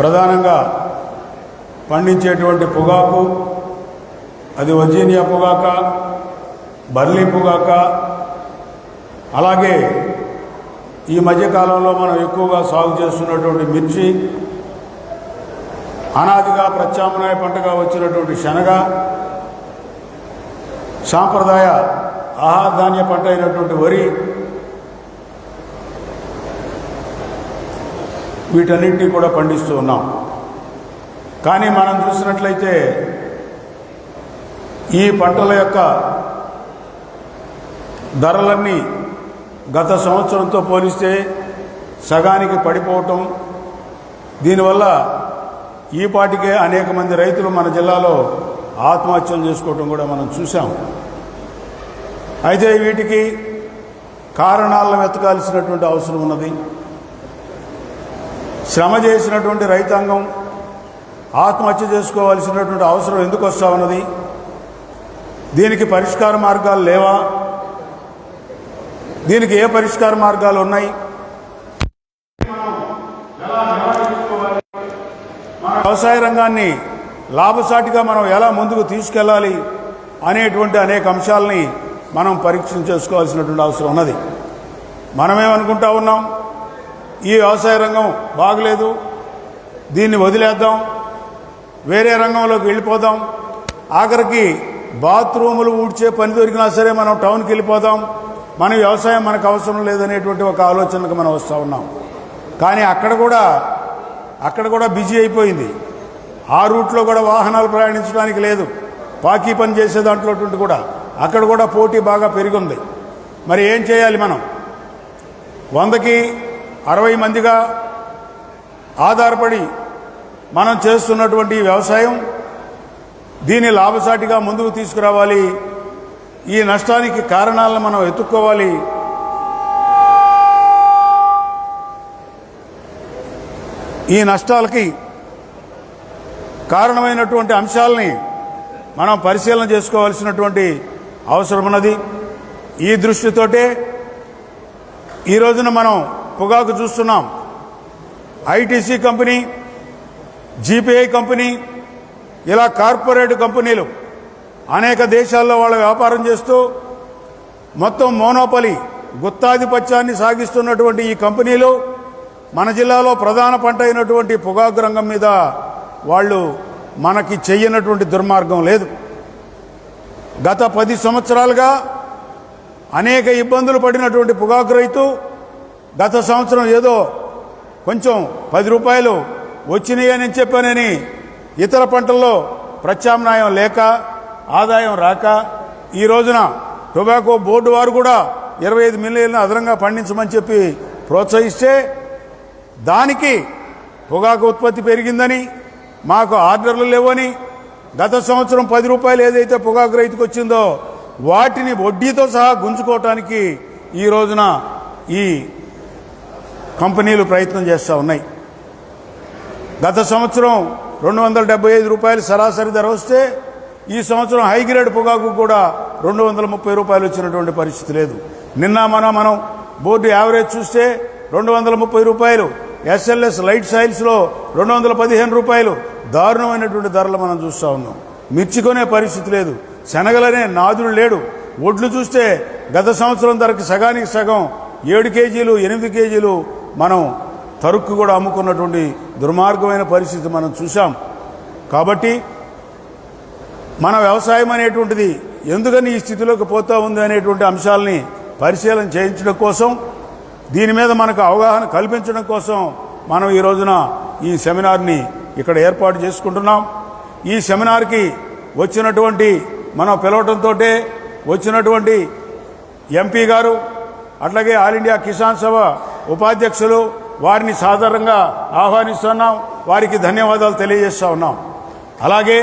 ప్రధానంగా పండించేటువంటి పొగాకు, అది వర్జీనియా పొగాక, బర్లీ పొగాక, అలాగే ఈ మధ్యకాలంలో మనం ఎక్కువగా సాగు చేస్తున్నటువంటి మిర్చి, అనాదిగా ప్రత్యామ్నాయ పంటగా వచ్చినటువంటి శనగ, సాంప్రదాయ ఆహార ధాన్య పంట అయినటువంటి వరి, వీటన్నిటినీ కూడా పండిస్తూ ఉన్నాం. కానీ మనం చూసినట్లయితే ఈ పంటల యొక్క ధరలన్నీ గత సంవత్సరంతో పోలిస్తే సగానికి పడిపోవటం, దీనివల్ల ఈ పాటికే అనేక మంది రైతులు మన జిల్లాలో ఆత్మహత్యలు చేసుకోవటం కూడా మనం చూసాం. అయితే వీటికి కారణాలను వెతకాల్సినటువంటి అవసరం ఉన్నది. శ్రమ చేసినటువంటి రైతాంగం ఆత్మహత్య చేసుకోవాల్సినటువంటి అవసరం ఎందుకు వస్తూ ఉన్నది? దీనికి పరిష్కార మార్గాలు లేవా? దీనికి ఏ పరిష్కార మార్గాలు ఉన్నాయి? వ్యవసాయ రంగాన్ని లాభసాటిగా మనం ఎలా ముందుకు తీసుకెళ్ళాలి అనేటువంటి అనేక అంశాలని మనం పరీక్ష చేసుకోవాల్సినటువంటి అవసరం ఉన్నది. మనమేమనుకుంటా ఉన్నాం, ఈ వ్యవసాయ రంగం బాగలేదు, దీన్ని వదిలేద్దాం, వేరే రంగంలోకి వెళ్ళిపోదాం, ఆఖరికి బాత్రూములు ఊడ్చే పని దొరికినా సరే మనం టౌన్కి వెళ్ళిపోదాం, మన వ్యవసాయం మనకు అవసరం లేదనేటువంటి ఒక ఆలోచనకు మనం వస్తూ ఉన్నాం. కానీ అక్కడ కూడా బిజీ అయిపోయింది. ఆ రూట్లో కూడా వాహనాలు ప్రయాణించడానికి లేదు, పాకీ పని చేసే దాంట్లో కూడా అక్కడ కూడా పోటీ బాగా పెరిగింది. మరి ఏం చేయాలి? మనం 100కి 60 మందిగా ఆధారపడి మనం చేస్తున్నటువంటి వ్యవసాయం, దీన్ని లాభసాటిగా ముందుకు తీసుకురావాలి. ఈ నష్టానికి కారణాలను మనం వెతుక్కోవాలి. ఈ నష్టాలకి కారణమైనటువంటి అంశాలని మనం పరిశీలన చేసుకోవాల్సినటువంటి అవసరం ఉన్నది. ఈ దృష్టితోటే ఈ రోజున మనం పొగాకు చూస్తున్నాం. ఐటీసీ కంపెనీ, జీపీఐ కంపెనీ, ఇలా కార్పొరేట్ కంపెనీలు అనేక దేశాల్లో వాళ్ళ వ్యాపారం చేస్తూ మొత్తం మోనోపలి గుత్తాధిపత్యాన్ని సాగిస్తున్నటువంటి ఈ కంపెనీలు మన జిల్లాలో ప్రధాన పంట అయినటువంటి పొగాకు రంగం మీద వాళ్ళు మనకి చెయ్యనటువంటి దుర్మార్గం లేదు. గత 10 సంవత్సరాలుగా అనేక ఇబ్బందులు పడినటువంటి పొగాకు రైతు గత సంవత్సరం ఏదో కొంచెం 10 రూపాయలు వచ్చినాయని చెప్పానని ఇతర పంటల్లో ప్రత్యామ్నాయం లేక, ఆదాయం రాక, ఈ రోజున టొబాకో బోర్డు వారు కూడా 25 మిలియన్లు అదనంగా పండించమని చెప్పి ప్రోత్సహిస్తే, దానికి పొగాకు ఉత్పత్తి పెరిగిందని, మాకు ఆర్డర్లు లేవని, గత సంవత్సరం 10 రూపాయలు ఏదైతే పొగాకు రైతుకు వచ్చిందో వాటిని వడ్డీతో సహా గుంజుకోవటానికి ఈ రోజున ఈ కంపెనీలు ప్రయత్నం చేస్తూ ఉన్నాయి. గత సంవత్సరం 275 రూపాయలు సరాసరి ధర వస్తే ఈ సంవత్సరం హైగ్రేడ్ పొగాకు కూడా 230 రూపాయలు వచ్చినటువంటి పరిస్థితి లేదు. నిన్న మనం బోర్డు యావరేజ్ చూస్తే 230 రూపాయలు, ఎస్ఎల్ఎస్ లైట్ సాయిల్స్లో 215 రూపాయలు, దారుణమైనటువంటి ధరలు మనం చూస్తూ ఉన్నాం. మిర్చి కొనే పరిస్థితి లేదు, శనగలనే నాదుడు లేడు. ఒడ్లు చూస్తే గత సంవత్సరం ధరకి సగానికి సగం 7 కేజీలు 8 కేజీలు మనం తరుక్కు కూడా అమ్ముకున్నటువంటి దుర్మార్గమైన పరిస్థితి మనం చూసాం. కాబట్టి మన వ్యవసాయం అనేటువంటిది ఎందుకని ఈ స్థితిలోకి పోతా ఉంది అనేటువంటి అంశాలని పరిశీలన చేయించడం కోసం, దీని మీద మనకు అవగాహన కల్పించడం కోసం మనం ఈ రోజున ఈ సెమినార్ని ఇక్కడ ఏర్పాటు చేసుకుంటున్నాం. ఈ సెమినార్కి వచ్చినటువంటి మనం పిలవటంతో వచ్చినటువంటి ఎంపీ గారు, అట్లాగే ఆల్ ఇండియా కిసాన్ సభ ఉపాధ్యక్షులు, వారిని సాధారణంగా ఆహ్వానిస్తున్నాం, వారికి ధన్యవాదాలు తెలియజేస్తూ ఉన్నాం. అలాగే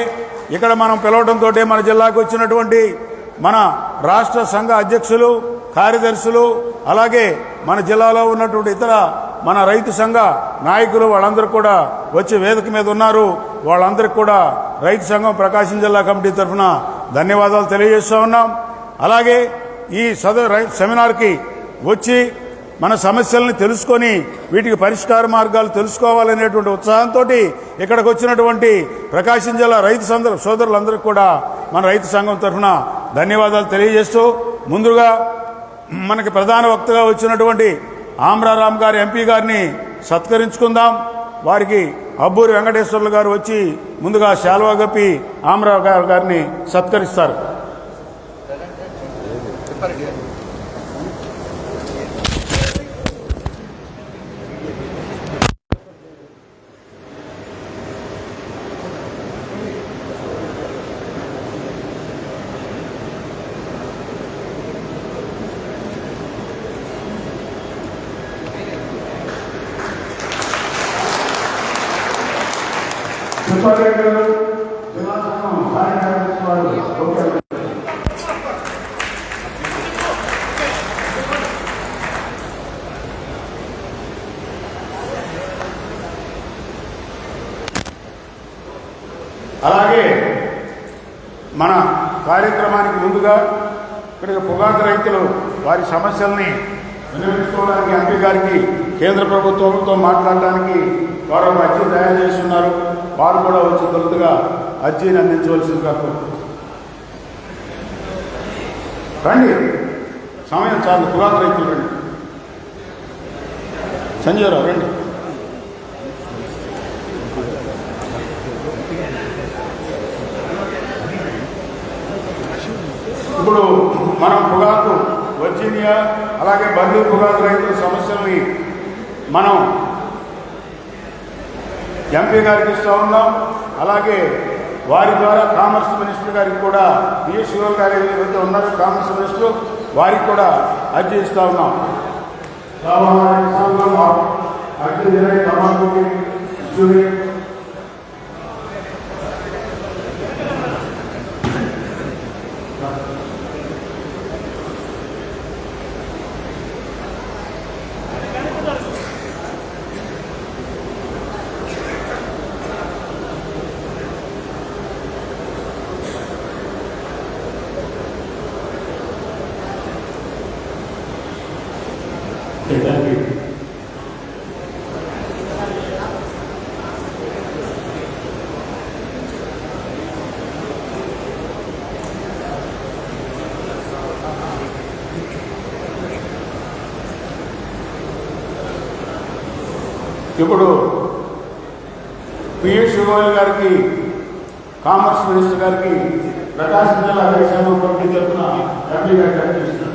ఇక్కడ మనం పిలవటంతో మన జిల్లాకు వచ్చినటువంటి మన రాష్ట్ర సంఘ అధ్యక్షులు, కార్యదర్శులు, అలాగే మన జిల్లాలో ఉన్నటువంటి ఇతర మన రైతు సంఘ నాయకులు వాళ్ళందరూ కూడా వచ్చి వేదిక మీద ఉన్నారు. వాళ్ళందరికీ కూడా రైతు సంఘం ప్రకాశం జిల్లా కమిటీ తరఫున ధన్యవాదాలు తెలియజేస్తూ ఉన్నాం. అలాగే ఈ సెమినార్కి వచ్చి మన సమస్యల్ని తెలుసుకొని వీటికి పరిష్కార మార్గాలు తెలుసుకోవాలనేటువంటి ఉత్సాహంతో ఇక్కడికి వచ్చినటువంటి ప్రకాశం జిల్లా రైతు సోదరులందరికీ కూడా మన రైతు సంఘం తరఫున ధన్యవాదాలు తెలియజేస్తూ, ముందుగా మనకి ప్రధాన వక్తగా వచ్చినటువంటి ఆమ్రారాం గారి ఎంపీ గారిని సత్కరించుకుందాం. వారికి అబ్బూరి వెంకటేశ్వర్లు గారు వచ్చి ముందుగా శాల్వా కప్పి ఆమ్రారాం గారిని సత్కరిస్తారు. అలాగే మన కార్యక్రమానికి ముందుగా ఇక్కడికి పొగాకు రైతులు వారి సమస్యల్ని వినియోగించుకోవడానికి ఎంపీ గారికి కేంద్ర ప్రభుత్వంతో మాట్లాడడానికి వారు అర్జీ తయారు చేస్తున్నారు. వారు కూడా వచ్చి తొలుతుగా అర్జీని అందించవలసిందిగా రండి. సమయం చాలు. పొగాకు రైతులు రండి. సంజయరావు రండి. ఇప్పుడు మనం పొగాకు వర్జీనియా అలాగే బండి పొగాకు రైతుల సమస్యల్ని మనం ఎంపీ గారికి ఇస్తూ ఉన్నాం. అలాగే వారి ద్వారా కామర్స్ మినిస్టర్ గారికి కూడా పిఎస్ శివల్ గారు ఏదైతే ఉన్నారో కామర్స్ మినిస్టర్ వారికి కూడా అర్జీ ఇస్తూ ఉన్నాం. ఇప్పుడు పిఎస్ శివల్ గారికి కామర్స్ మినిస్టర్ గారికి ప్రకాశం జిల్లా రైతు కమిటీ తరఫున ఎంపీ గారికి అర్పిస్తున్నారు.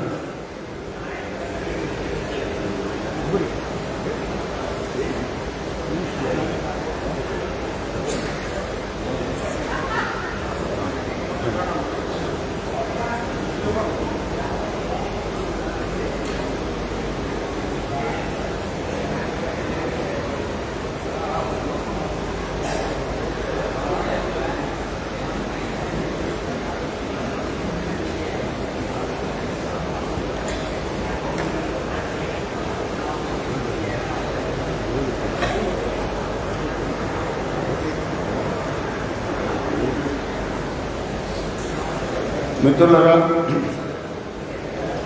మిత్రులారా,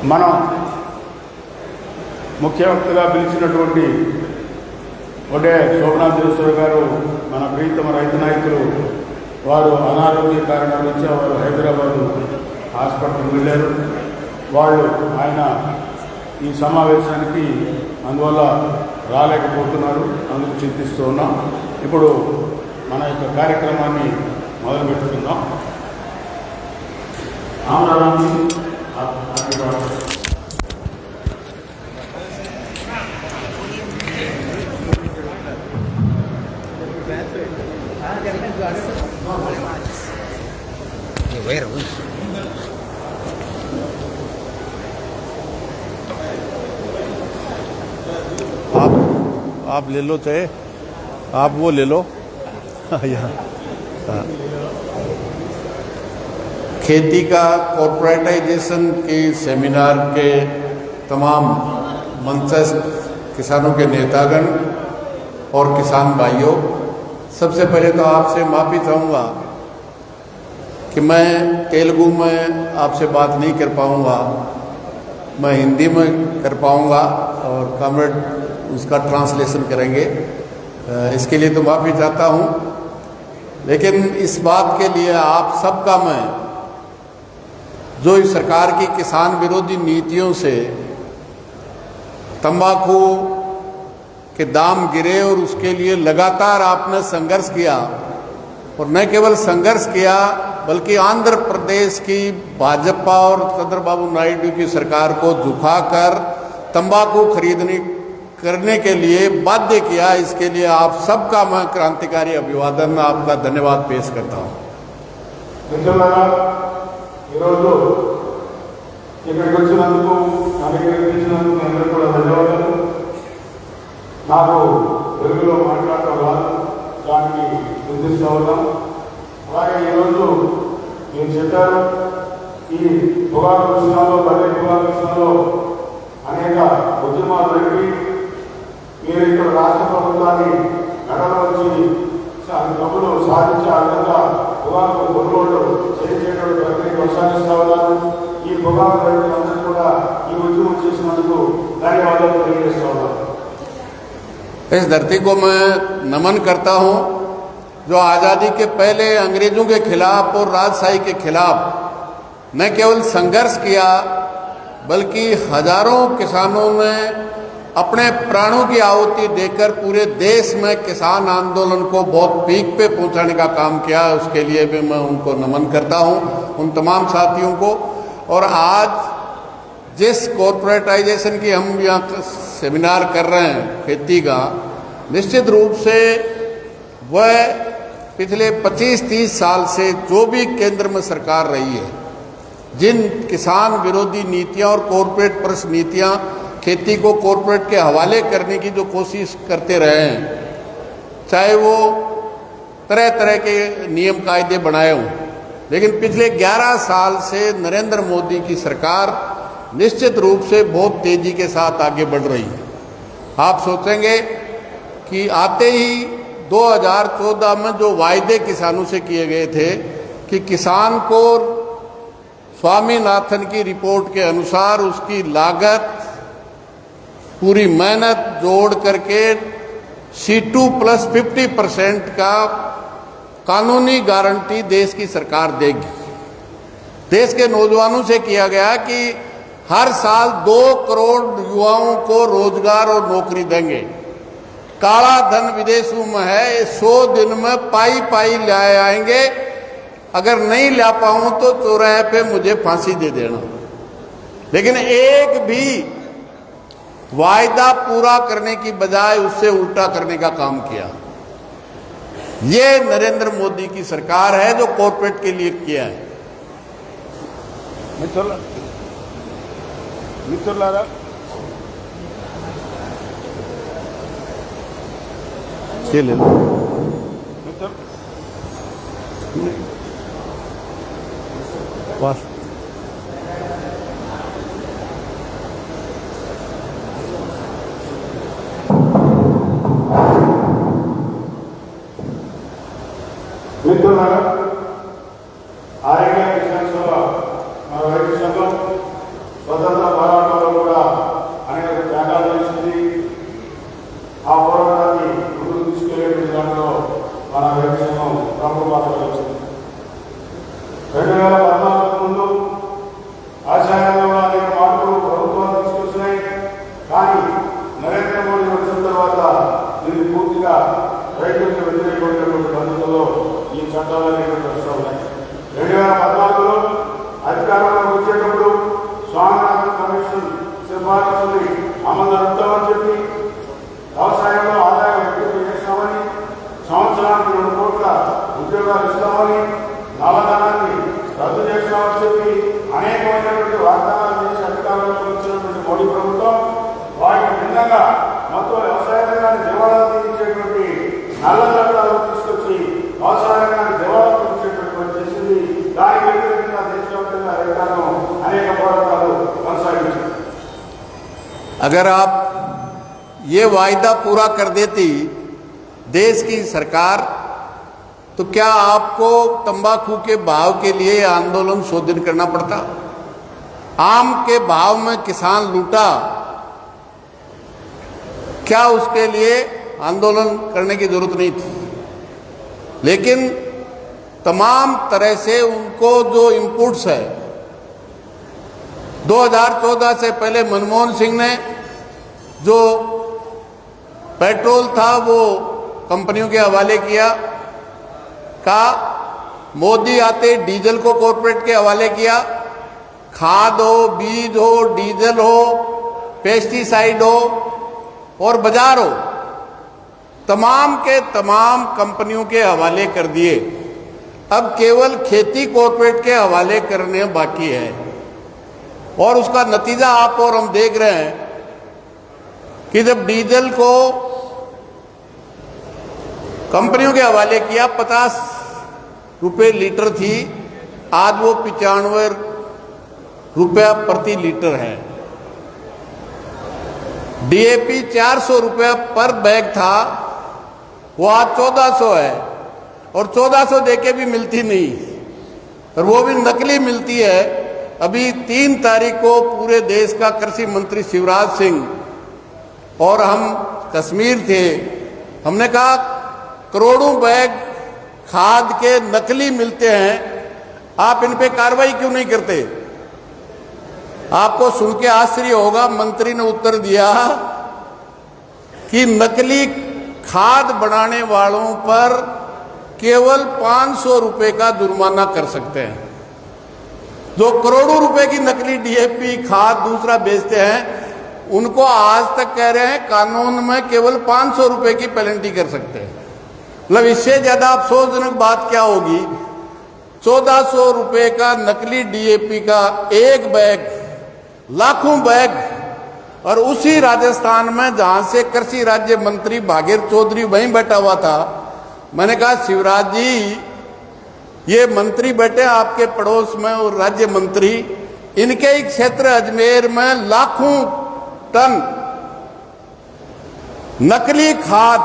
మనం ముఖ్య వక్తగా పిలిచినటువంటి ఒకటే శోభనాథేశ్వర గారు మన ప్రీతమ రైతు నాయకులు వారు అనారోగ్య కారణాల నుంచి వారు హైదరాబాదు హాస్పిటల్కి వెళ్ళారు. వాళ్ళు ఆయన ఈ సమావేశానికి అందువల్ల రాలేకపోతున్నారు. అందుకు చింతిస్తూ ఉన్నాం. ఇప్పుడు మన యొక్క కార్యక్రమాన్ని మొదలుపెట్టుకుందాం. आमराराम जी आप ले लो चाहे आप वो ले लो यहाँ खेती का कॉर्पोरेटाइजेशन के सेमिनार के तमाम मंचस्थ किसानों के नेतागण और किसान भाइयों, सबसे पहले तो आपसे माफ़ी चाहूँगा कि मैं तेलुगु में आपसे बात नहीं कर पाऊँगा, मैं हिंदी में कर पाऊंगा और कॉमरेड उसका ट्रांसलेशन करेंगे। इसके लिए तो माफ़ी चाहता हूं, लेकिन इस बात के लिए आप सबका मैं, जो इस सरकार की किसान विरोधी नीतियों से तंबाकू के दाम गिरे और उसके लिए लगातार आपने संघर्ष किया, और न केवल संघर्ष किया बल्कि आंध्र प्रदेश की भाजपा और चंद्रबाबू नायडू की सरकार को झुकाकर तंबाकू करने के लिए बाध्य किया। इसके लिए आप सबका मैं क्रांतिकारी अभिवादन, आपका धन्यवाद पेश करता हूँ। ఇక్కడికి వచ్చినందుకు అభినందించినందుకు మీ అందరికీ కూడా ధన్యవాదాలు. నాకు తెలుగులో మాట్లాడటం రాదు, దానికి గుర్తిస్తూ ఉన్నాం. అలాగే ఈరోజు మీరు చెప్పారు, ఈ పొగాకు విషయంలో, పల్లె పొగాకు విషయంలో అనేక ఉద్యమాలు జరిగి మీరు ఇక్కడ రాష్ట్ర ప్రభుత్వాన్ని నడవచ్చి డబ్బులు సాధించే ఆ విధంగా పొగాకు కొనుగోళ్లు చేయించేటువంటి ప్రక్రియ కొనసాగిస్తూ ఉన్నారు. ఈ పొగాకు రైతులందరూ కూడా ఈ ఉద్యమం చేసినందుకు ధన్యవాదాలు తెలియజేస్తూ ఉన్నారు. इस धरती को मैं नमन करता हूं, जो आज़ादी के पहले अंग्रेजों के खिलाफ और राजशाही के खिलाफ न केवल संघर्ष किया बल्कि हजारों किसानों ने अपने प्राणों की आहुति देकर पूरे देश में किसान आंदोलन को बहुत पीक पे पहुंचाने का काम किया। उसके लिए भी मैं उनको नमन करता हूं, उन तमाम साथियों को। और आज जिस कॉर्पोरेटाइजेशन की हम यहाँ सेमिनार कर रहे हैं खेती का, निश्चित रूप से वह पिछले 25-30 साल से जो भी केंद्र में सरकार रही है, जिन किसान विरोधी नीतियां और कॉर्पोरेट परस्त नीतियां खेती को कॉर्पोरेट के हवाले करने की जो कोशिश करते रहे हैं, चाहे वो तरह तरह के नियम कायदे बनाए हों, लेकिन पिछले 11 साल से नरेंद्र मोदी की सरकार निश्चित रूप से बहुत तेजी के साथ आगे बढ़ रही है। आप सोचेंगे कि आते ही 2014 में जो वायदे किसानों से किए गए थे कि किसान को स्वामीनाथन की रिपोर्ट के अनुसार उसकी लागत पूरी मेहनत जोड़ करके C2 + 50% का कानूनी गारंटी देश की सरकार देगी। देश के नौजवानों से किया गया कि हर साल 2 करोड़ युवाओं को रोजगार और नौकरी देंगे। काला धन विदेशों में है, 100 दिन में पाई ले आएंगे, अगर नहीं ला पाऊं तो चौराहे पे मुझे फांसी दे देना। लेकिन एक भी वायदा पूरा करने की बजाय उससे उल्टा करने का काम किया। ये नरेंद्र मोदी की सरकार है जो कॉर्पोरेट के लिए किया है। మిత్రులారా, ये ले लो बस। మిత్రులారా, ఆరోగ్య కిసాన్ సభ మన రైతు సంఘం స్వతంత్ర పోరాటంలో కూడా అనేక త్యాగాలు చేసింది. ఆ పోరాటాన్ని ముందుకు తీసుకెళ్లేటువంటి దాంట్లో మన రైతు సంఘం ప్రముఖ పాత్ర వహించింది. 2014 ముందు ఆశయాల్లో అనేక మార్పులు ప్రభుత్వాలు తీసుకొచ్చినాయి. కానీ నరేంద్ర మోడీ వచ్చిన తర్వాత దీన్ని పూర్తిగా రైతులకు వ్యతిరేకమైనటువంటి పద్ధతుల్లో ఈ చట్టాలన్నీ వస్తూ ఉన్నాయి. 2014లో అధికారంలోకి వచ్చేటప్పుడు స్వామినాథన్ కమిషన్ సిఫారసుని అమలు జరుపుతామని చెప్పి వ్యవసాయంలో ఆదాయం రెట్టింపు చేస్తామని, సంవత్సరానికి 2 కోట్ల ఉద్యోగాలు ఇస్తామని, నల్లధనాన్ని రద్దు చేస్తామని చెప్పి అనేకమైనటువంటి వాగ్దానాలు చేసి అధికారంలోకి వచ్చినటువంటి మోడీ ప్రభుత్వం వాటికి భిన్నంగా మొత్తం వ్యవసాయ రంగాన్ని దివాళా తీయించేటువంటి నల్ల చట్టాలు తీసుకొచ్చి వ్యవసాయ రంగాన్ని దివాళా తీయించేటువంటి చేసింది. దానికి వ్యతిరేకంగా దేశవ్యాప్తంగా రైతాంగం అనేక పోరాటాలు కొనసాగించింది. अगर आप ये वायदा पूरा कर देती देश की सरकार, तो क्या आपको तंबाकू के भाव के लिए आंदोलन 100 दिन करना पड़ता? आम के भाव में किसान लूटा, क्या उसके लिए आंदोलन करने की जरूरत नहीं थी? लेकिन तमाम तरह से उनको जो इनपुट्स है, 2014 से पहले मनमोहन सिंह ने जो पेट्रोल था वो कंपनियों के हवाले किया, मोदी आते डीजल को कॉरपोरेट के हवाले किया, खाद हो, बीज हो, डीजल हो, पेस्टिसाइड हो और बाजार हो, तमाम के तमाम कंपनियों के हवाले कर दिए। अब केवल खेती कॉरपोरेट के हवाले करने बाकी है और उसका नतीजा आप और हम देख रहे हैं कि जब डीजल को कंपनियों के हवाले किया 50 रुपये लीटर थी, आज वो 95 रुपया प्रति लीटर है। डीएपी 400 रुपया पर बैग था, वो आज 1400 है और 1400 देके भी मिलती नहीं और वो भी नकली मिलती है। अभी 3 तारीख को पूरे देश का कृषि मंत्री शिवराज सिंह और हम कश्मीर थे, हमने कहा करोड़ों बैग खाद के नकली मिलते हैं, आप इन पे कार्रवाई क्यों नहीं करते? आपको सुन के आश्चर्य होगा, मंत्री ने उत्तर दिया कि नकली खाद बनाने वालों पर केवल 500 रुपए का जुर्माना कर सकते हैं। जो करोड़ों रुपए की नकली डीएपी खाद दूसरा बेचते हैं, उनको आज तक कह रहे हैं कानून में केवल 500 रुपए की पेनल्टी कर सकते हैं। मतलब इससे ज्यादा अफसोसजनक बात क्या होगी? 1400 रुपए का नकली डीएपी का एक बैग, लाखों बैग, और उसी राजस्थान में जहां से कृषि राज्य मंत्री भागीर चौधरी वहीं बैठा हुआ था। मैंने कहा शिवराज जी, ये मंत्री बैठे आपके पड़ोस में और राज्य मंत्री, इनके ही क्षेत्र अजमेर में लाखों टन नकली खाद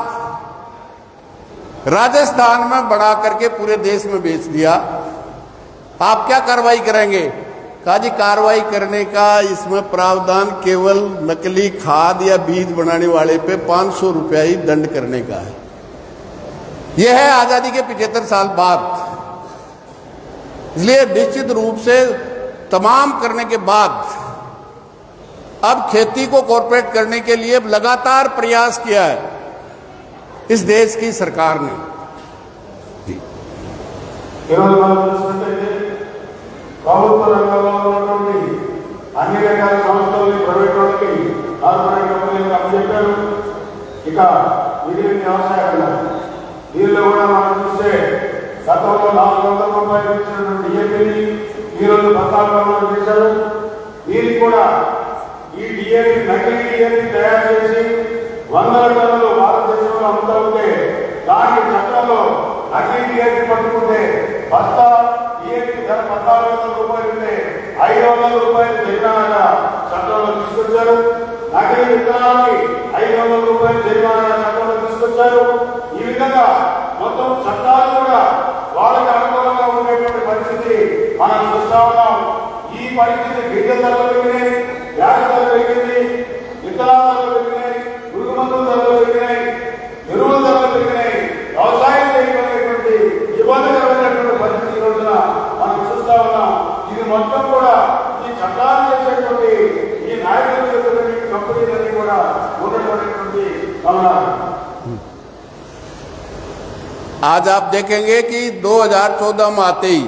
राजस्थान में बना करके पूरे देश में बेच दिया, आप क्या कार्रवाई करेंगे? कहा जी कार्रवाई करने का इसमें प्रावधान केवल नकली खाद या बीज बनाने वाले पे 500 रुपया ही दंड करने का है। यह है आजादी के 75 साल बाद। इसलिए निश्चित रूप से तमाम करने के बाद अब खेती को कॉर्पोरेट करने के लिए लगातार प्रयास किया है इस देश की सरकार ने। ప్రభుత్వ రంగంలో ఉన్నటువంటి అన్ని రకాల సంస్థలని ప్రైవేట్ వాళ్ళకి కార్పొరేట్ కంపెనీలకు అప్పచెప్పారు. ఇక మిగిలిన వ్యవసాయ దీనిలో కూడా మనం చూస్తే గతంలో 400 రూపాయలు ఇచ్చినటువంటి డిఏపీని ఈరోజు 1400 చేశారు. దీనికి కూడా ఈ డిఏపీ నకిలీ డిఏపీ తయారు చేసి 100 టన్నులు భారతదేశంలో అమ్ముతా ఉంటే దానికి చట్టంలో నకిలీ డిఏపీ పట్టుకుంటే బస్తా డిఏపీ ధర 1400 రూపాయలు ఉంటే 500 రూపాయలు జరిమానా చట్టంలో తీసుకొచ్చారు. నకిలీ విత్తనాలకి 500 రూపాయలు జరిమానా చట్టంలో తీసుకొచ్చారు. ఈ విధంగా మొత్తం చట్టాలు కూడా వాళ్ళకి అనుకూలంగా ఉండేటువంటి పరిస్థితి మనం చూస్తా ఉన్నాం. ఈ పరిస్థితి గిరిజన ధరలు పెరిగినాయి, వ్యాధి ధరలు పెరిగింది, విత్తనాల ధరలు పెరిగినాయి, పురుగు మందుల ధరలు పెరిగినాయి, ఎరువుల ధరలు పెరిగినాయి. వ్యవసాయం చేయబడేటువంటి ఇబ్బందికరమైనటువంటి పరిస్థితి రోజున మనం చూస్తా ఉన్నాం. ఇది మొత్తం కూడా ఈ చట్టాలు చేసేటువంటి ఈ నాయకులు చేసేటువంటి కంపెనీలన్నీ కూడా ఉన్నటువంటి గమనాలు. आज आप देखेंगे कि 2014 में आते ही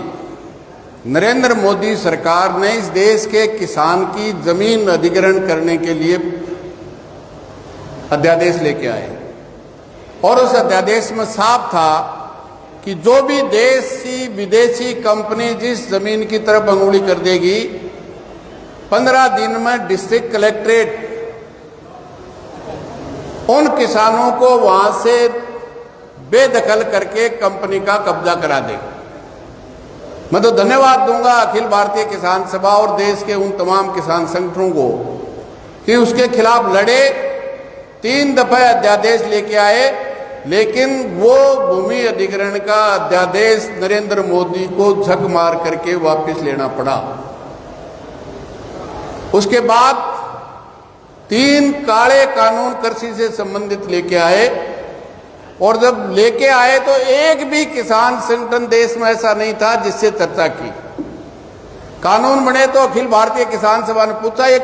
नरेंद्र मोदी सरकार ने इस देश के किसान की जमीन अधिग्रहण करने के लिए अध्यादेश लेके आए और उस अध्यादेश में साफ था कि जो भी देशी विदेशी कंपनी जिस जमीन की तरफ अंगुली कर देगी 15 दिन में डिस्ट्रिक्ट कलेक्ट्रेट उन किसानों को वहां से बेदखल करके कंपनी का कब्जा करा दे। मैं तो धन्यवाद दूंगा अखिल भारतीय किसान सभा और देश के उन तमाम किसान संगठनों को कि उसके खिलाफ लड़े, 3 दफे अध्यादेश लेके आए, लेकिन वो भूमि अधिग्रहण का अध्यादेश नरेंद्र मोदी को झक मार करके वापस लेना पड़ा। उसके बाद 3 काले कानून कृषि से संबंधित लेके आए, और जब लेके आए तो एक भी किसान संगठन देश में ऐसा नहीं था जिससे चर्चा की। कानून बने तो अखिल भारतीय किसान सभा ने पूछा ये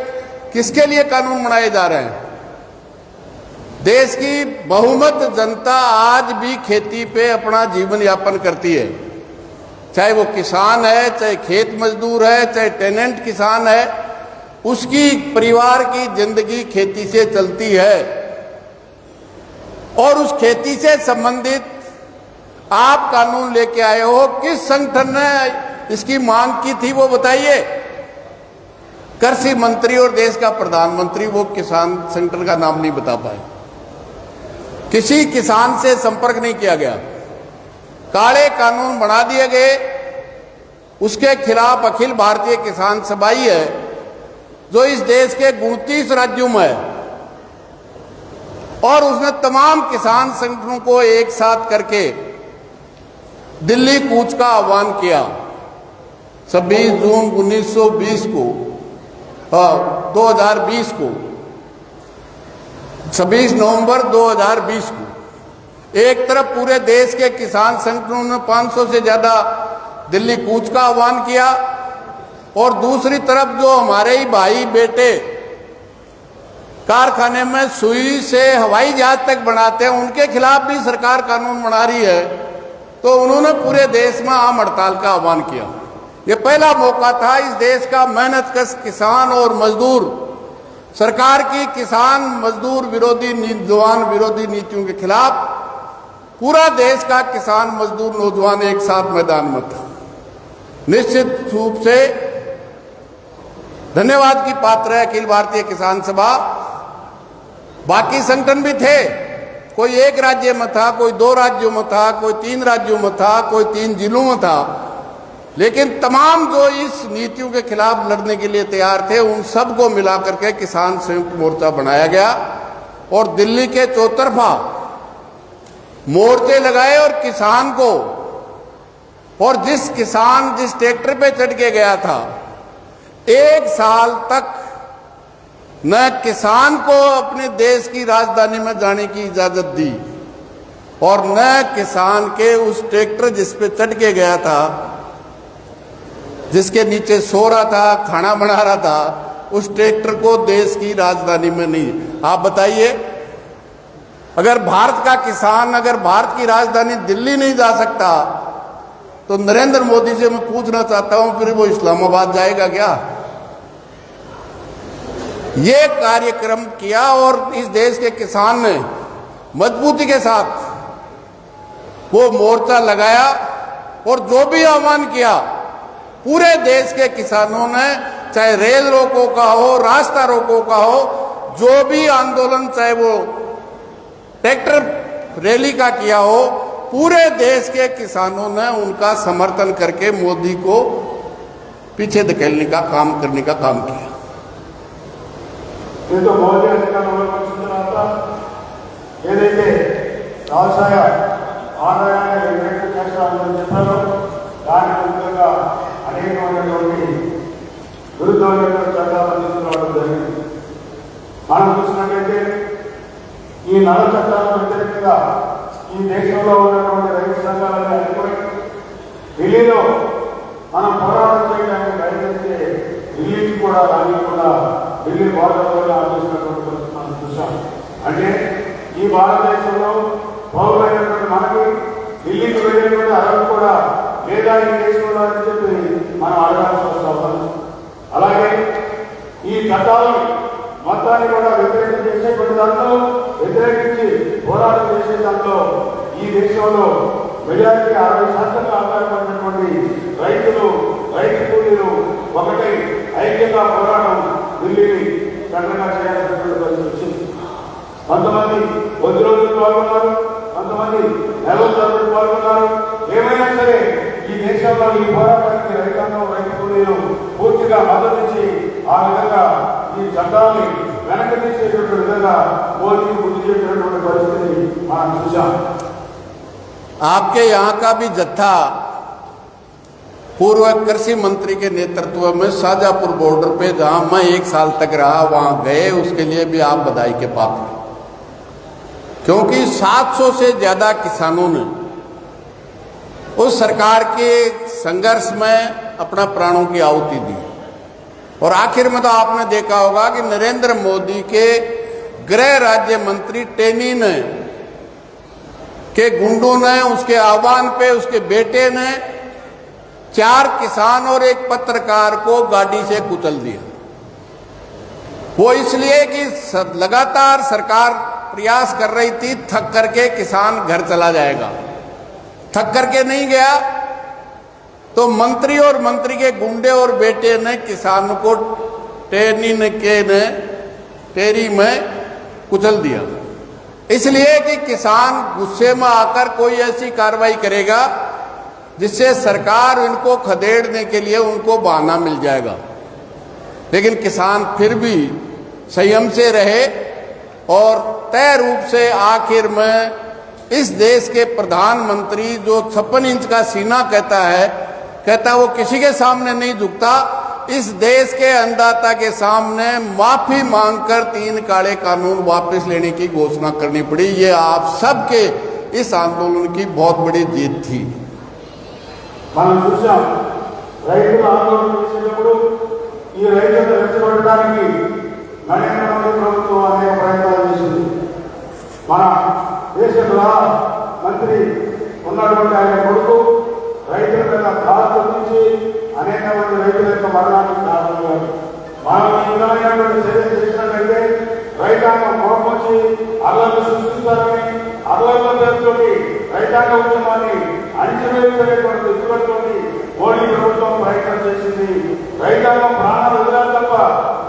किसके लिए कानून बनाए जा रहे हैं। देश की बहुमत जनता आज भी खेती पे अपना जीवन यापन करती है, चाहे वो किसान है, चाहे खेत मजदूर है, चाहे टेनेंट किसान है, उसकी परिवार की जिंदगी खेती से चलती है। और उस खेती से संबंधित आप कानून लेके आए हो, किस संगठन ने इसकी मांग की थी वो बताइए। कृषि मंत्री और देश का प्रधानमंत्री वो किसान संगठन का नाम नहीं बता पाए, किसी किसान से संपर्क नहीं किया गया, काले कानून बना दिए गए। उसके खिलाफ अखिल भारतीय किसान सभा ही है जो इस देश के 29 राज्यों में है, और उसने तमाम किसान संगठनों को एक साथ करके दिल्ली कूच का आह्वान किया 26 जून 1920 को 2020 को 26 नवंबर 2020 को एक तरफ पूरे देश के किसान संगठनों ने 500 से ज्यादा दिल्ली कूच का आह्वान किया, और दूसरी तरफ जो हमारे ही भाई बेटे कारखाने में सुई से हवाई जहाज तक बनाते हैं उनके खिलाफ भी सरकार कानून बना रही है। तो उन्होंने पूरे देश में आम हड़ताल का आह्वान किया। ये पहला मौका था इस देश का मेहनतकश किसान और मजदूर सरकार की किसान मजदूर विरोधी नौजवान विरोधी नीतियों के खिलाफ पूरा देश का किसान मजदूर नौजवान एक साथ मैदान में था। निश्चित रूप से धन्यवाद की पात्र है अखिल भारतीय किसान सभा। बाकी संगठन भी थे, कोई एक राज्य में था, कोई 2 राज्यों में था, कोई 3 राज्यों में था, कोई 3 जिलों में था, लेकिन तमाम जो इस नीतियों के खिलाफ लड़ने के लिए तैयार थे उन सबको मिलाकर के किसान संयुक्त मोर्चा बनाया गया, और दिल्ली के चौतरफा मोर्चे लगाए। और किसान को, और जिस किसान जिस ट्रैक्टर पे चढ़ के गया था, 1 साल तक न किसान को अपने देश की राजधानी में जाने की इजाजत दी, और न किसान के उस ट्रैक्टर जिस पे चढ़ के गया था, जिसके नीचे सो रहा था, खाना बना रहा था, उस ट्रैक्टर को देश की राजधानी में नहीं। आप बताइए, अगर भारत का किसान अगर भारत की राजधानी दिल्ली नहीं जा सकता तो नरेंद्र मोदी से मैं पूछना चाहता हूं फिर वो इस्लामाबाद जाएगा क्या? ये कार्यक्रम किया और इस देश के किसान ने मजबूती के साथ वो मोर्चा लगाया, और जो भी आह्वान किया पूरे देश के किसानों ने, चाहे रेल रोको का हो, रास्ता रोको का हो, जो भी आंदोलन, चाहे वो ट्रैक्टर रैली का किया हो, पूरे देश के किसानों ने उनका समर्थन करके मोदी को पीछे धकेलने का काम करने का काम किया। దీంతో మోదీ అధికారంలోకి వచ్చిన తర్వాత ఏదైతే వ్యవసాయ ఆదాయాన్ని రెగ్యులేట్ చేస్తామని చెప్పారో దానికి విరుద్ధంగా అనేకమైనటువంటి విరుద్ధమైనటువంటి చట్టాలను తీసుకురావడం జరిగింది. మనం చూసినట్లయితే ఈ నల్ల చట్టాలకు వ్యతిరేకంగా ఈ దేశంలో ఉన్నటువంటి రైతు సంఘాలని అనుకుని ఢిల్లీలో మనం పోరాటం చేయడానికి బయలుదేరితే ఢిల్లీకి కూడా రానియకుండా ఢిల్లీ బార్డర్లో ఆలోచించినటువంటి పరిస్థితి మనం చూసాం. అంటే ఈ భారతదేశంలో పౌరులైనటువంటి మనకి ఢిల్లీకి వెళ్ళేటువంటి అర్హత కూడా లేదా ఈ దేశంలో అని చెప్పి మనం అడగాల్సి వస్తాం. అలాగే ఈ చట్టాలను మొత్తాన్ని కూడా వ్యతిరేకం చేసేటువంటి దాంట్లో వ్యతిరేకించి పోరాటం చేసే దాంట్లో ఈ దేశంలో మెజారిటీ 60% ఆధారపడినటువంటి రైతులు రైతు కూలీలు ఒకటై ఐక్యంగా పోరాటం ఢిల్లీని చక్కగా చేయాల్సినటువంటి పరిస్థితి వచ్చింది. కొంతమంది 10 రోజులు పాల్గొన్నారు, కొంతమంది నెలల తరబడి పాల్గొన్నారు. ఏమైనా సరే ఈ దేశంలో ఈ పోరాటానికి రైతాంగం రైతు కూలీలు పూర్తిగా మద్దతిచ్చి ఆ విధంగా ఈ చట్టాన్ని వెనక్కి తీసేటువంటి విధంగా మోదీ గుర్తు చేసినటువంటి పరిస్థితిని మనం చూసాం. आपके यहाँ का भी जत्था पूर्व कृषि मंत्री के नेतृत्व में शाहजहाँपुर बॉर्डर पे, जहां मैं 1 साल तक रहा, वहां गए। उसके लिए भी आप बधाई के पात्र हैं, क्योंकि 700 से ज्यादा किसानों ने उस सरकार के संघर्ष में अपना प्राणों की आहुति दी। और आखिर में तो आपने देखा होगा कि नरेंद्र मोदी के गृह राज्य मंत्री टेनी ने के गुंडों ने, उसके आह्वान पे उसके बेटे ने 4 किसान और 1 पत्रकार को गाड़ी से कुचल दिया। वो इसलिए कि लगातार सरकार प्रयास कर रही थी, थक करके किसान घर चला जाएगा। थक करके नहीं गया तो मंत्री और मंत्री के गुंडे और बेटे ने किसानों को टेरी में कुचल दिया, इसलिए कि किसान गुस्से में आकर कोई ऐसी कार्रवाई करेगा जिससे सरकार इनको खदेड़ने के लिए उनको बहाना मिल जाएगा। लेकिन किसान फिर भी संयम से रहे और तय रूप से आखिर में इस देश के प्रधानमंत्री, जो 56 इंच का सीना कहता वो किसी के सामने नहीं झुकता, इस देश के अन्नदाता के सामने माफी मांगकर 3 काले कानून वापस लेने की घोषणा करनी पड़ी। ये आप सबके इस आंदोलन की बहुत बड़ी जीत थी। మనం చూసాం, రైతుల ఆందోళన చేసేటప్పుడు ఈ రైతులను రెచ్చగొట్టడానికి నరేంద్ర మోదీ ప్రభుత్వం అనేక ప్రయత్నాలు చేసింది. మన దేశ మంత్రి ఉన్నటువంటి ఆయన కొడుకు రైతుల మీద దాడులు నుంచి అనేక మంది రైతుల యొక్క మరణానికి కారణమయ్యారు. మనం ఈ విధమైనటువంటి చర్యలు చేసినట్లయితే రైతాంగం కోపొచ్చి అల్లర్లు సృష్టిస్తారని, అల్లర్ల పేరుతోటి రైతాంగ ఉద్యమాన్ని అణిచివేసేటువంటి ఎత్తులతో మోడీ ప్రభుత్వం ప్రయత్నం చేసింది. రైతాంగం ప్రాణాలు వదిలాలి తప్ప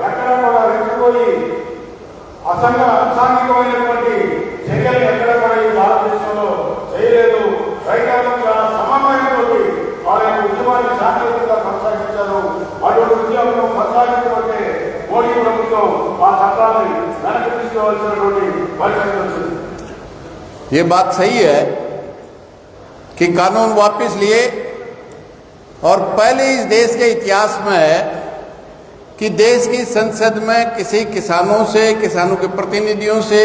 ఎక్కడ కూడా రెచ్చిపోయి అసాంఘికమైనటువంటి చర్యలు ఎక్కడ కూడా ఈ భారతదేశంలో చేయలేదు. రైతాంగం సమన్వయంతో వాళ్ళ యొక్క ఉద్యమాన్ని శాంతియుతంగా కొనసాగించారు. అటువంటి ఉద్యమంలో కొనసాగించబట్టే మోడీ ప్రభుత్వం ఆ చట్టాన్ని వెనక్కి తీసుకోవాల్సినటువంటి పరిస్థితి వచ్చింది. ये बात सही है कि कानून वापस लिए, और पहले इस देश के इतिहास में है कि देश की संसद में किसी किसानों से, किसानों के प्रतिनिधियों से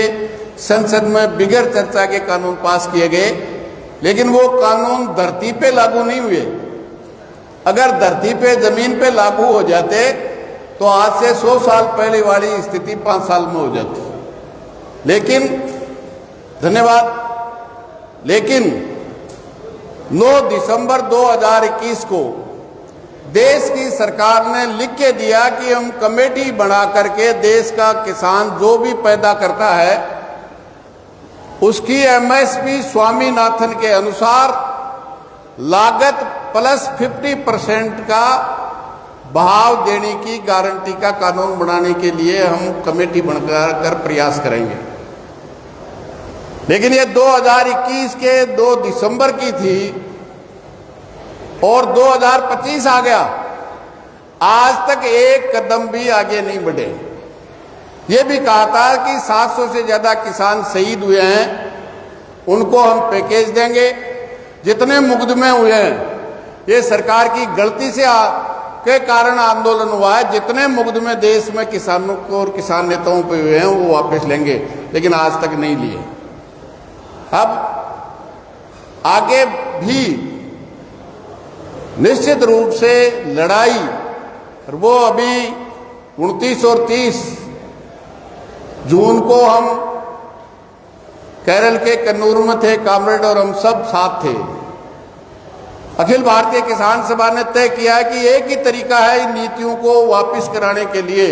संसद में बिगैर चर्चा के कानून पास किए गए, लेकिन वो कानून धरती पे लागू नहीं हुए। अगर धरती पे, जमीन पे लागू हो जाते तो आज से 100 साल पहले वाली स्थिति 5 साल में हो जाती। लेकिन धन्यवाद, लेकिन 9 दिसंबर 2021 को देश की सरकार ने लिख के दिया कि हम कमेटी बना करके देश का किसान जो भी पैदा करता है उसकी एमएसपी स्वामीनाथन के अनुसार लागत प्लस 50% का भाव देने की गारंटी का कानून बनाने के लिए हम कमेटी बनकर प्रयास करेंगे। लेकिन ये 2021 के 2 दिसंबर की थी और 2025 आ गया, आज तक एक कदम भी आगे नहीं बढ़े। ये भी कहा था कि 700 से ज्यादा किसान शहीद हुए हैं, उनको हम पैकेज देंगे। जितने मुकदमे हुए हैं ये सरकार की गलती से के कारण आंदोलन हुआ है, जितने मुकदमे देश में किसानों को और किसान नेताओं पे हुए हैं वो वापस लेंगे, लेकिन आज तक नहीं लिए। अब आगे भी निश्चित रूप से लड़ाई, और वो अभी 29 और 30 जून को हम केरल के कन्नूर में थे, कामरेड और हम सब साथ थे। अखिल भारतीय किसान सभा ने तय किया है कि एक ही तरीका है इन नीतियों को वापस कराने के लिए।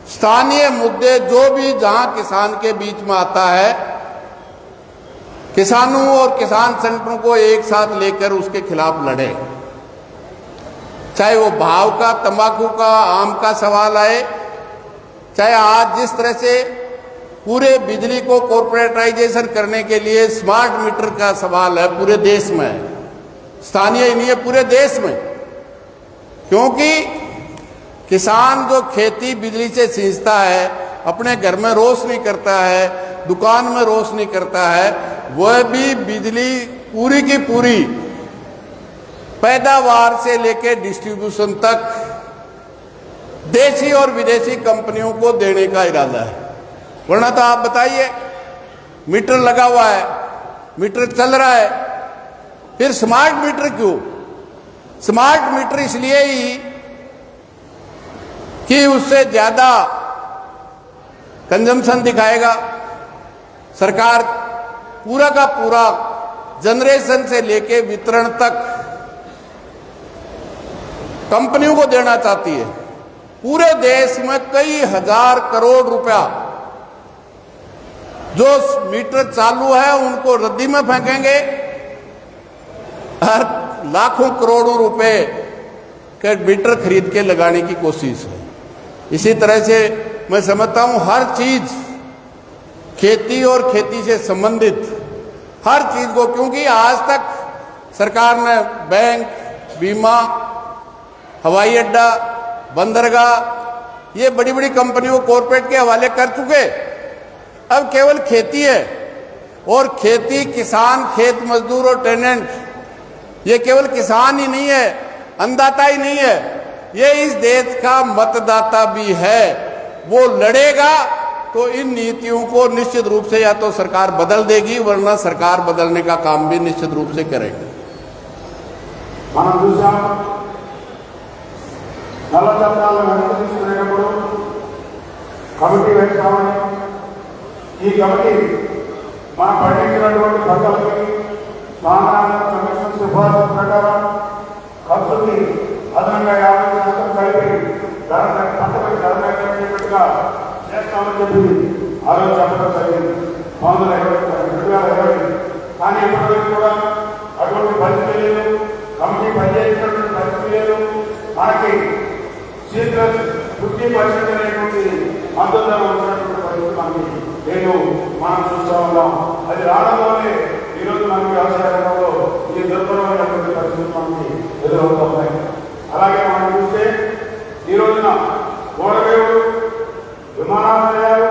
स्थानीय मुद्दे जो भी जहां किसान के बीच में आता है, किसानों और किसान संगठनों को एक साथ लेकर उसके खिलाफ लड़े। चाहे वो भाव का, तंबाकू का, आम का सवाल आए, चाहे आज जिस तरह से पूरे बिजली को कॉर्पोरेटाइजेशन करने के लिए स्मार्ट मीटर का सवाल है पूरे देश में, स्थानीय नहीं है पूरे देश में, क्योंकि किसान जो खेती बिजली से सींचता है, अपने घर में रोशनी करता है, दुकान में रोशनी करता है, वह भी बिजली पूरी की पूरी पैदावार से लेकर डिस्ट्रीब्यूशन तक देशी और विदेशी कंपनियों को देने का इरादा है। वरना तो आप बताइए, मीटर लगा हुआ है, मीटर चल रहा है, फिर स्मार्ट मीटर क्यों? स्मार्ट मीटर इसलिए ही कि उससे ज्यादा कंजम्पशन दिखाएगा। सरकार पूरा का पूरा जनरेशन से लेके वितरण तक कंपनियों को देना चाहती है। पूरे देश में कई हजार करोड़ रुपया जो मीटर चालू है उनको रद्दी में फेंकेंगे और लाखों करोड़ों रुपए के मीटर खरीद के लगाने की कोशिश है। इसी तरह से मैं समझता हूं हर चीज खेती और खेती से संबंधित हर चीज को, क्योंकि आज तक सरकार ने बैंक, बीमा, हवाई अड्डा, बंदरगाह ये बड़ी बड़ी कंपनियों कॉरपोरेट के हवाले कर चुके। अब केवल खेती है, और खेती, किसान, खेत मजदूर और टेनेंट, ये केवल किसान ही नहीं है, अन्नदाता ही नहीं है, ये इस देश का मतदाता भी है। वो लड़ेगा तो इन नीतियों को निश्चित रूप से या तो सरकार बदल देगी, वरना सरकार बदलने का काम भी निश्चित रूप से करेगी। నల్ల చట్టాలను వెనక్కి తీసుకునేటప్పుడు కమిటీ వేస్తామని, ఈ కమిటీ మనం పండించినటువంటి పంటలకి సాధారణ కమిషన్ సిఫార్సు ప్రకారం ఖర్చుకి అదనంగా 50% కలిపి పంటలకు ధర నిర్ణయించేట్టుగా చేస్తామని చెప్పి ఆ రోజు చెప్పడం జరిగింది 2020. కానీ ఇప్పటివరకు కూడా అటువంటి పరిస్థితి లేదు. కమిటీ పనిచేసినటువంటి పరిస్థితి లేదు. మనకి సీక్రెట్ 50% అనేటువంటి మద్దతు వచ్చినటువంటి పరిస్థితి మనకి లేదు, మనం చూస్తూ ఉన్నాం. అది రావడంలోనే ఈరోజు మనకి వ్యవసాయ రంగంలో ఈ దుర్భరమైనటువంటి పరిస్థితులు మనకి ఎదురవుతున్నాయి. అలాగే మనం చూస్తే ఈ రోజున ఓడరేవులు, విమానాశ్రయాలు,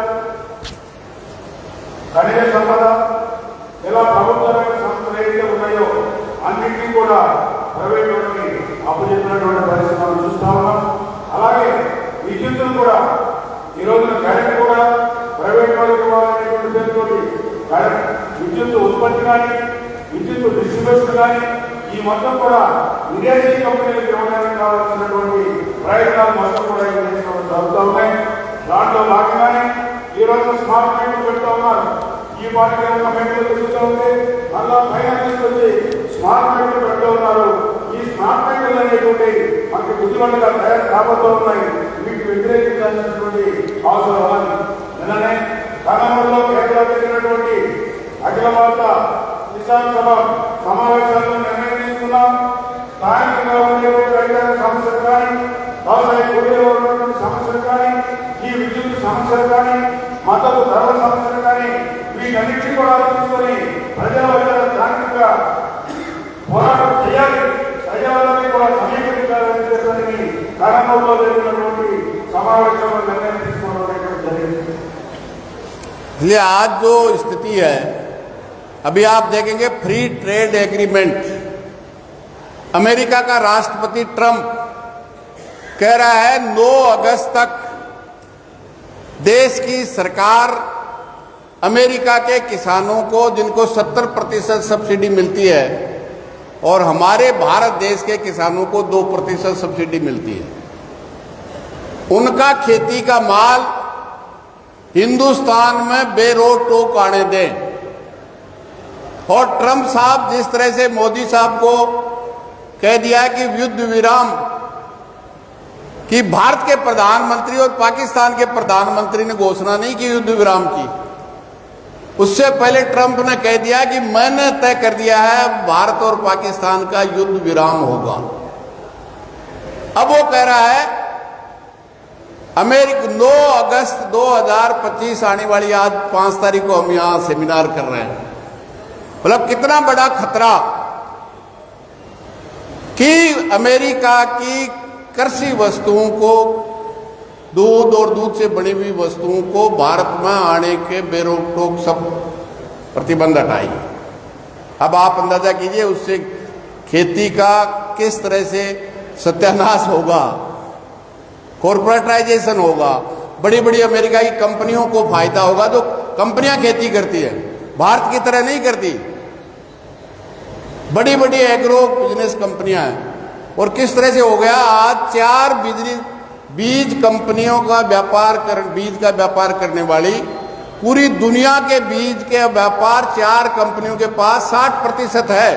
ఖనిజ సంపద, ఇలా ప్రభుత్వ రంగ సంస్థలు ఏదైతే ఉన్నాయో అన్నింటినీ కూడా ప్రైవేట్ వాళ్ళకి అప్పచెప్పినటువంటి పరిస్థితి మనం చూస్తా ఉన్నాం. అలాగే విద్యుత్తును కూడా ఈ రోజున కరెంట్ కూడా ప్రైవేట్ వాళ్ళకి ఇవ్వాలనేటువంటి పేరుతోటి కరెంట్ విద్యుత్ ఉత్పత్తి కానీ విద్యుత్ డిస్ట్రిబ్యూషన్ కానీ ఈ మొత్తం కూడా విదేశీ కంపెనీలకు ఇవ్వడానికి కావాల్సినటువంటి ప్రయత్నాలు మొత్తం కూడా ఈ దేశంలో జరుగుతూ ఉన్నాయి. దాంట్లో భాగంగానే ఈ రోజు స్మార్ట్ మీటర్లు పెడుతూ ఉన్నారు. ఈ వాటికి ఉన్న మీటర్లు పెరుగుతూ ఉంటే మళ్ళా పైన తీసుకొచ్చి స్మార్ట్ మీటర్లు పెడుతూ ఉన్నారు. ఈ స్మార్ట్ మీటర్లు అనేటువంటి మనకి బుద్ధిమంతుగా తయారు కాబోతూ ఉన్నాయి. వీటికి వ్యతిరేకించాల్సినటువంటి అవసరం ఉన్నది. నిన్ననే కర్ణాటకలో కేరళలో జరిగినటువంటి అఖిల భారత కిసాన్ సభ సమావేశాల్లో నిర్ణయం తీసుకున్నాం. స్థానికంగా ఉండేటువంటి రైతాంగ సమస్యలు కానీ, వ్యవసాయ కూలీలో ఉన్నటువంటి సమస్యలు కానీ, ఈ విద్యుత్ సమస్యలు కానీ, మద్దతు ధరల సమస్యలు కానీ, వీటన్నిటినీ కూడా తీసుకొని ప్రజల స్థానికంగా పోరాటం చేయాలి, ప్రజలందరినీ కూడా సమీకరించాలని చెప్పని కర్ణాటకలో జరిగినటువంటి సమావేశంలో నిర్ణయం తీసుకోవడం జరిగింది. इसलिए आज जो स्थिति है, अभी आप देखेंगे फ्री ट्रेड एग्रीमेंट, अमेरिका का राष्ट्रपति ट्रंप कह रहा है 9 अगस्त तक देश की सरकार अमेरिका के किसानों को, जिनको 70% सब्सिडी मिलती है, और हमारे भारत देश के किसानों को 2% सब्सिडी मिलती है, उनका खेती का माल हिंदुस्तान में बेरोक टोक आने दें। और ट्रंप साहब जिस तरह से मोदी साहब को कह दिया कि युद्ध विराम की, भारत के प्रधानमंत्री और पाकिस्तान के प्रधानमंत्री ने घोषणा नहीं की युद्ध विराम की, उससे पहले ट्रंप ने कह दिया कि मैंने तय कर दिया है भारत और पाकिस्तान का युद्ध विराम होगा। अब वो कह रहा है अमेरिका 9 अगस्त 2025 आने वाली, आज 5 तारीख को हम यहां सेमिनार कर रहे हैं। मतलब कितना बड़ा खतरा कि अमेरिका की कृषि वस्तुओं को, दूध और दूध से बनी हुई वस्तुओं को भारत में आने के बेरोक टोक सब प्रतिबंध हटाई। अब आप अंदाजा कीजिए उससे खेती का किस तरह से सत्यानाश होगा, कॉर्पोरेटाइजेशन होगा, बड़ी बड़ी अमेरिका की कंपनियों को फायदा होगा जो कंपनियां खेती करती है, भारत की तरह नहीं करती, बड़ी बड़ी एग्रो बिजनेस कंपनियां हैं। और किस तरह से हो गया, आज 4 बीज कंपनियों का बीज का व्यापार करने वाली पूरी दुनिया के बीज के व्यापार 4 कंपनियों के पास 60% है,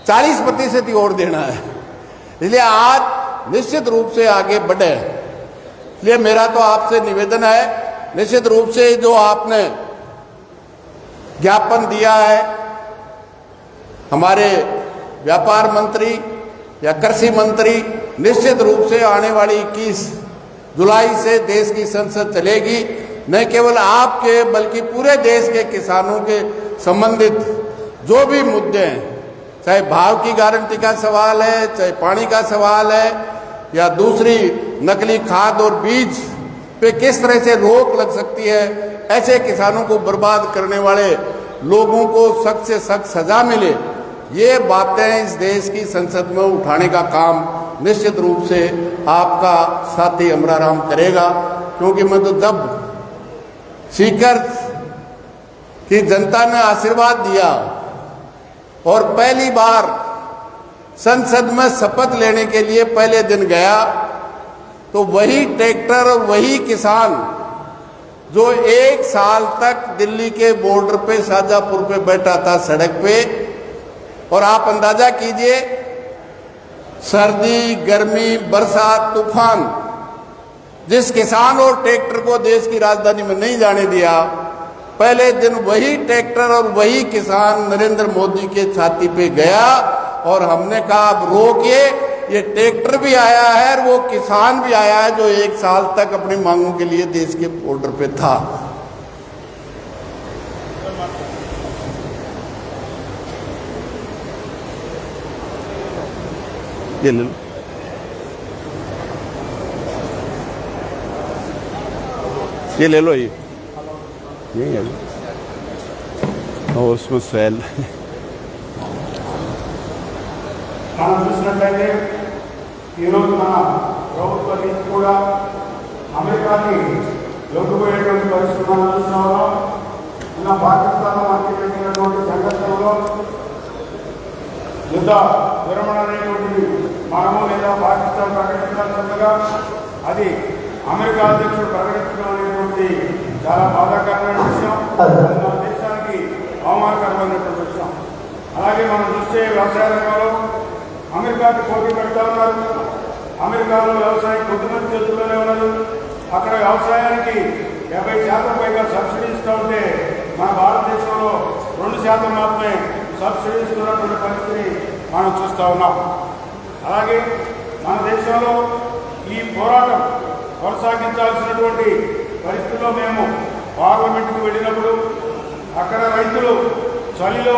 40% ही और देना है। इसलिए आज निश्चित रूप से आगे बढ़े। इसलिए मेरा तो आपसे निवेदन है, निश्चित रूप से जो आपने ज्ञापन दिया है हमारे व्यापार मंत्री या कृषि मंत्री, निश्चित रूप से आने वाली 21 जुलाई से देश की संसद चलेगी। न केवल आपके बल्कि पूरे देश के किसानों के संबंधित जो भी मुद्दे हैं, चाहे भाव की गारंटी का सवाल है, चाहे पानी का सवाल है, या दूसरी नकली खाद और बीज पे किस तरह से रोक लग सकती है, ऐसे किसानों को बर्बाद करने वाले लोगों को सख्त से सख्त सजा मिले, ये बातें इस देश की संसद में उठाने का काम निश्चित रूप से आपका साथी अमराराम करेगा। क्योंकि मैं तो जब सीकर की जनता ने आशीर्वाद दिया और पहली बार संसद में शपथ लेने के लिए पहले दिन गया, तो वही ट्रैक्टर और वही किसान जो 1 साल तक दिल्ली के बॉर्डर पे शाहजहांपुर पे बैठा था सड़क पे, और आप अंदाजा कीजिए सर्दी, गर्मी, बरसात, तूफान, जिस किसान और ट्रैक्टर को देश की राजधानी में नहीं जाने दिया, पहले दिन वही ट्रैक्टर और वही किसान नरेंद्र मोदी के छाती पे गया और हमने कहा अब रोकिए, ये ट्रैक्टर भी आया है और वो किसान भी आया है जो 1 साल तक अपनी मांगों के लिए देश के बॉर्डर पे था। ये ले लो, ये ले लो, ये है और उसमें सेल మనం చూసినట్లయితే ఈరోజు మన ప్రభుత్వ నీతి కూడా అమెరికాకి లొంగిపోయేటువంటి పరిస్థితులు మనం చూస్తున్నాం. నిన్న పాకిస్తాన్ మధ్య జరిగినటువంటి సంఘర్షణలో యుద్ధ విరమణ అనేటువంటి మనము లేదా పాకిస్తాన్ ప్రకటించాల్సిందిగా అది అమెరికా అధ్యక్షుడు ప్రకటించడం అనేటువంటి చాలా బాధాకరమైన విషయం, మన దేశానికి అవమానకరమైనటువంటి విషయం. అలాగే మనం చూస్తే వ్యవసాయ రంగంలో అమెరికాకి పోటీ పెడతా ఉన్నారు. అమెరికాలో వ్యవసాయం కొద్దిమంది చేతుల్లోనే ఉన్నది. అక్కడ వ్యవసాయానికి 70% పైగా సబ్సిడీ ఇస్తూ ఉంటే మన భారతదేశంలో 2% మాత్రమే సబ్సిడీ ఇస్తున్నటువంటి పరిస్థితిని మనం చూస్తూ ఉన్నాం. అలాగే మన దేశంలో ఈ పోరాటం కొనసాగించాల్సినటువంటి పరిస్థితుల్లో మేము పార్లమెంటుకు వెళ్ళినప్పుడు అక్కడ రైతులు చలిలో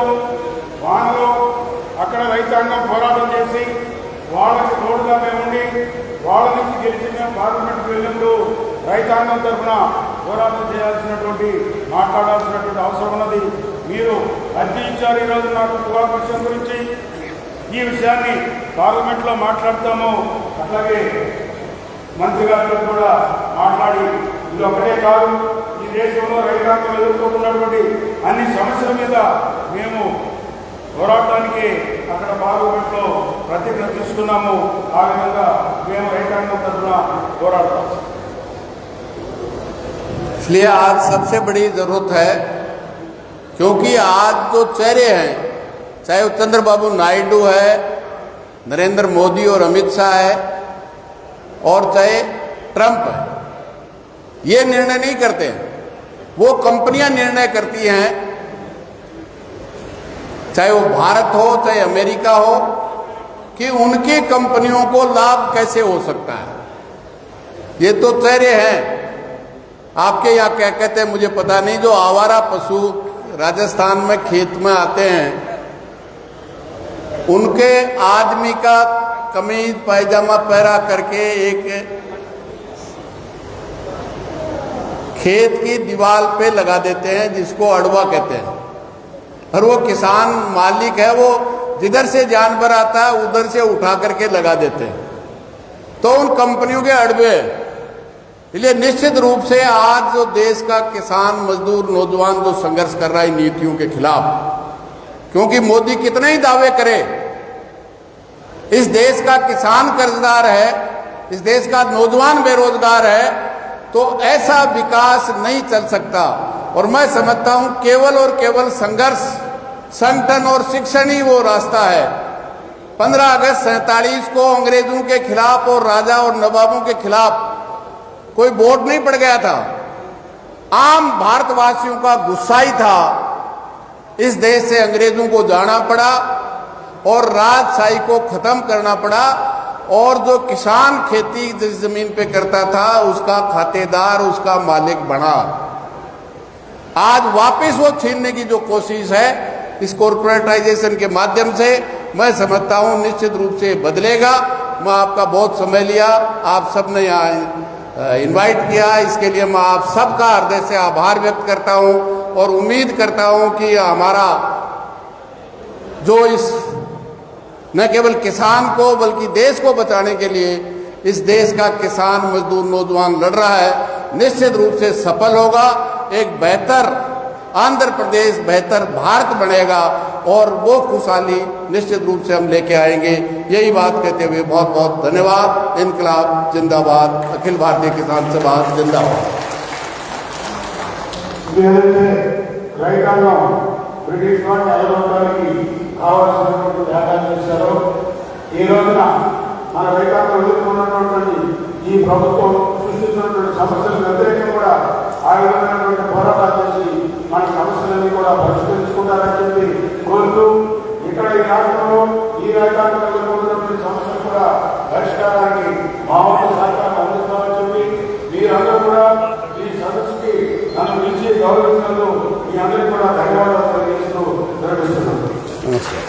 వానలో అక్కడ రైతాంగం పోరాటం చేసి వాళ్ళకి తోడుగా మేము ఉండి వాళ్ళ నుంచి గెలిచి మేము పార్లమెంట్కి వెళ్ళినప్పుడు రైతాంగం తరఫున పోరాటం చేయాల్సినటువంటి మాట్లాడాల్సినటువంటి అవసరం ఉన్నది. మీరు అర్జీ ఇచ్చారు ఈరోజు నాకు పొగాకు విషయం గురించి. ఈ విషయాన్ని పార్లమెంట్లో మాట్లాడతాము. అట్లాగే మంత్రి గారితో కూడా మాట్లాడి ఇది ఒకటే కాదు, ఈ దేశంలో రైతాంగం ఎదుర్కొంటున్నటువంటి అన్ని సమస్యల మీద మేము పోరాటానికి అక్కడ పార్లమెంట్లో ప్రతిజ్ఞ తీసుకున్నాము. ఆ విధంగా మేము రైతాంగం తరఫున పోరాడతాం. इसलिए आज सबसे बड़ी जरूरत है, क्योंकि आज जो चेहरे हैं, चाहे वो चंद्रबाबू नायडू है, नरेंद्र मोदी और अमित शाह है, और चाहे ट्रंप है, ये निर्णय नहीं करते हैं, वो कंपनियां निर्णय करती हैं, चाहे वो भारत हो चाहे अमेरिका हो, कि उनकी कंपनियों को लाभ कैसे हो सकता है। ये तो चेहरे हैं। आपके यहाँ क्या कहते हैं मुझे पता नहीं, जो आवारा पशु राजस्थान में खेत में आते हैं, उनके आदमी का कमीज पायजामा पहरा करके एक खेत की दीवार पे लगा देते हैं, जिसको अड़वा कहते हैं, और वो किसान मालिक है, वो जिधर से जानवर आता है उधर से उठा करके लगा देते हैं, तो उन कंपनियों के अड़बे। इसलिए निश्चित रूप से आज जो देश का किसान, मजदूर, नौजवान जो संघर्ष कर रहा है नीतियों के खिलाफ, क्योंकि मोदी कितने ही दावे करे, इस देश का किसान कर्जदार है, इस देश का नौजवान बेरोजगार है, तो ऐसा विकास नहीं चल सकता। और मैं समझता हूं केवल और केवल संघर्ष, संगठन और शिक्षण ही वो रास्ता है। 15 अगस्त 47 को अंग्रेजों के खिलाफ और राजा और नवाबों के खिलाफ कोई वोट नहीं पड़ गया था, आम भारतवासियों का गुस्सा ही था। इस देश से अंग्रेजों को जाना पड़ा और राजशाही को खत्म करना पड़ा, और जो किसान खेती जिस जमीन पे करता था उसका खातेदार, उसका मालिक बना। आज वापस वो छीनने की जो कोशिश है इस कॉर्पोरेटाइजेशन के माध्यम से, मैं समझता हूं निश्चित रूप से बदलेगा। मैं आपका बहुत समय लिया, आप सबने यहाँ इनवाइट किया, इसके लिए मैं आप सबका हृदय से आभार व्यक्त करता हूं और उम्मीद करता हूं कि हमारा जो इस न केवल किसान को बल्कि देश को बचाने के लिए इस देश का किसान, मजदूर, नौजवान लड़ रहा है, निश्चित रूप से सफल होगा। एक बेहतर आंध्र प्रदेश, बेहतर भारत बनेगा और वो खुशहाली निश्चित रूप से हम लेके आएंगे। यही बात कहते हुए बहुत बहुत धन्यवाद। इनकलाब जिंदाबाद, अखिल भारतीय किसान सभा जिंदाबाद। బ్రిటిష్ వారు నెలకొల్పడానికి కావాల్సినటువంటి త్యాగాలు చేశారు. ఈ రోజున మన రైతాంగం ఎదుర్కొన్నటువంటి ఈ ప్రభుత్వం సృష్టించినటువంటి సమస్యలకు వ్యతిరేకంగా కూడా ఆ విధమైనటువంటి పోరాటాలు చేసి మన సమస్యలన్నీ కూడా పరిష్కరించుకుంటారని చెప్పి కోరుతూ, ఇక్కడ ఈ రాష్ట్రంలో ఈ రైతాంగం ఎదుర్కొన్నటువంటి సమస్యలు కూడా పరిష్కారానికి మా వంతు సహకారం అందిస్తామని చెప్పి మీరందరూ కూడా ఈ సదస్సుకి నన్ను పిలిచి గౌరవించినందుకు మీ అందరికీ కూడా ధన్యవాదాలు తెలియజేస్తూ నిర్వహిస్తున్నాను. నమస్కారం.